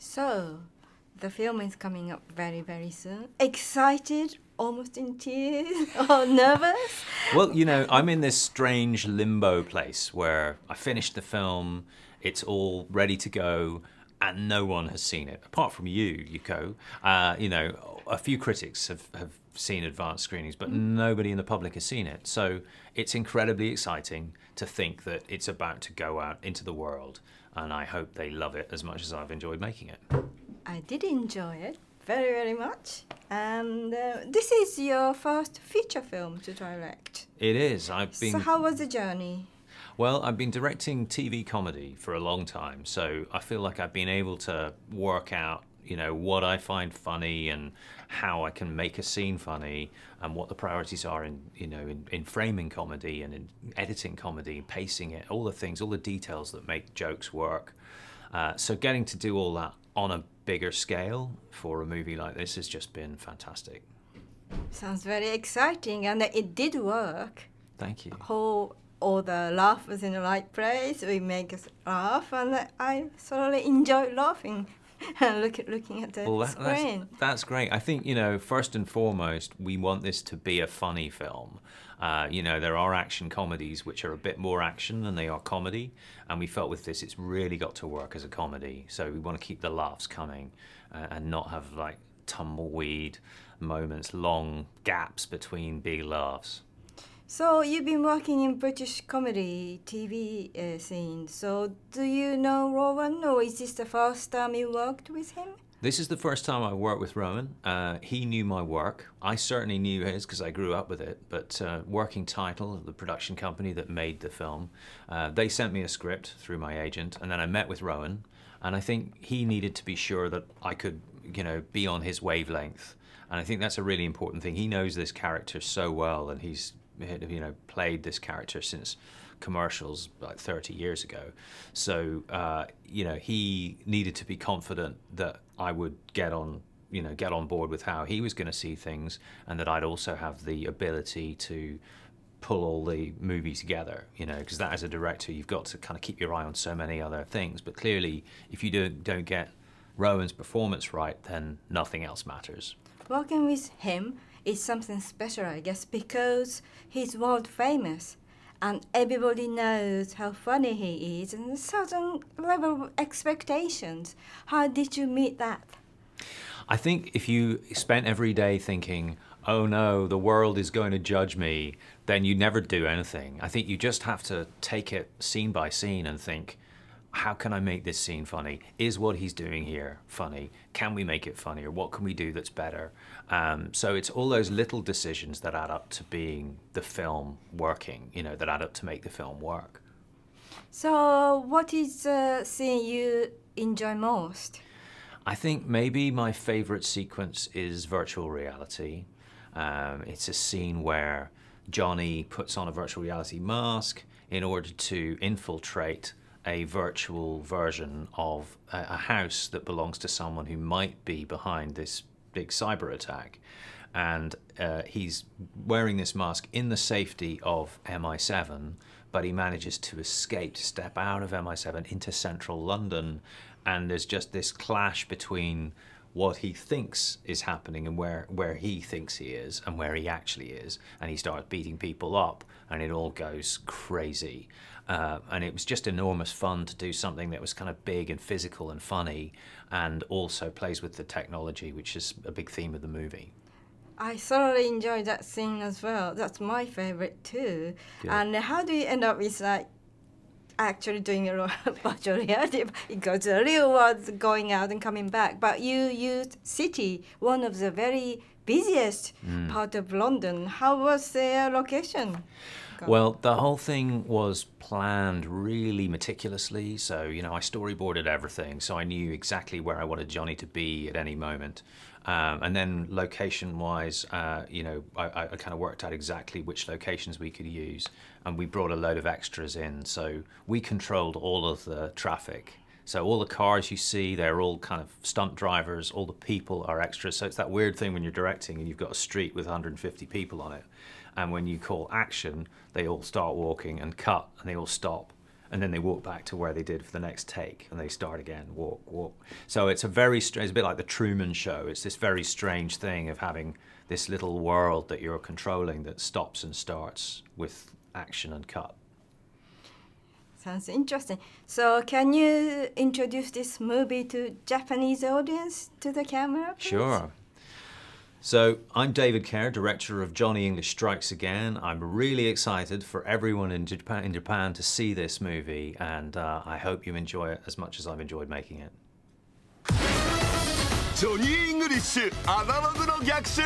So, the film is coming up very, very soon. Excited, almost in tears, or nervous? Well, you know, I'm in this strange limbo place where I finished the film, it's all ready to go, and no one has seen it, apart from you, Yuko. You know, a few critics have seen advanced screenings, but nobody in the public has seen it. So it's incredibly exciting to think that it's about to go out into the world, and I hope they love it as much as I've enjoyed making it. I did enjoy it very, very much. And this is your first feature film to direct. It is. So how was the journey? Well, I've been directing TV comedy for a long time, so I feel like I've been able to work out, you know, what I find funny and how I can make a scene funny and what the priorities are in, you know, in framing comedy and in editing comedy, pacing it, all the things, all the details that make jokes work. So getting to do all that on a bigger scale for a movie like this has just been fantastic. Sounds very exciting, and it did work. Thank you. All the laugh was in the right place. We make us laugh, and I thoroughly enjoyed laughing and looking at the screen. That's great. I think, you know, first and foremost, we want this to be a funny film. You know, there are action comedies which are a bit more action than they are comedy, and we felt with this it's really got to work as a comedy. So we want to keep the laughs coming and not have like tumbleweed moments, long gaps between big laughs. So you've been working in British comedy TV scene. So do you know Rowan, or is this the first time you worked with him? This is the first time I worked with Rowan. He knew my work. I certainly knew his because I grew up with it. But Working Title, the production company that made the film, they sent me a script through my agent, and then I met with Rowan. And I think he needed to be sure that I could, you know, be on his wavelength. And I think that's a really important thing. He knows this character so well, and he's, you know, played this character since commercials like 30 years ago. So, you know, he needed to be confident that I would get on board with how he was going to see things, and that I'd also have the ability to pull all the movie together, you know, because that as a director, you've got to kind of keep your eye on so many other things. But clearly, if you don't get Rowan's performance right, then nothing else matters. Working with him is something special, I guess, because he's world famous and everybody knows how funny he is and a certain level of expectations. How did you meet that? I think if you spent every day thinking, oh no, the world is going to judge me, then you never do anything. I think you just have to take it scene by scene and think, how can I make this scene funny? Is what he's doing here funny? Can we make it funnier? What can we do that's better? So it's all those little decisions that add up to being the film working, you know, that add up to make the film work. So what is the scene you enjoy most? I think maybe my favorite sequence is virtual reality. It's a scene where Johnny puts on a virtual reality mask in order to infiltrate a virtual version of a house that belongs to someone who might be behind this big cyber attack. And he's wearing this mask in the safety of MI7, but he manages to escape, to step out of MI7 into central London. And there's just this clash between what he thinks is happening and where he thinks he is and where he actually is. And he starts beating people up, and it all goes crazy. And it was just enormous fun to do something that was kind of big and physical and funny, and also plays with the technology, which is a big theme of the movie. I thoroughly enjoyed that scene as well. That's my favorite too. Good. And how do you end up with like actually doing a virtual reality? Because the real world's going out and coming back, but you used city, one of the very busiest part of London. How was the location? Well, the whole thing was planned really meticulously. So, you know, I storyboarded everything, so I knew exactly where I wanted Johnny to be at any moment. And then location-wise, you know, I kind of worked out exactly which locations we could use, and we brought a load of extras in. So we controlled all of the traffic. So all the cars you see, they're all kind of stunt drivers. All the people are extras. So it's that weird thing when you're directing and you've got a street with 150 people on it. And when you call action, they all start walking and cut, and they all stop. and then they walk back to where they did for the next take, and they start again, walk, walk. So it's a very strange, it's a bit like the Truman Show. It's this very strange thing of having this little world that you're controlling that stops and starts with action and cut. Sounds interesting. So can you introduce this movie to Japanese audience to the camera, please? Sure. So I'm David Kerr, director of Johnny English Strikes Again. I'm really excited for everyone in Japan to see this movie, and I hope you enjoy it as much as I've enjoyed making it. ジョニー・イングリッシュアナログの逆襲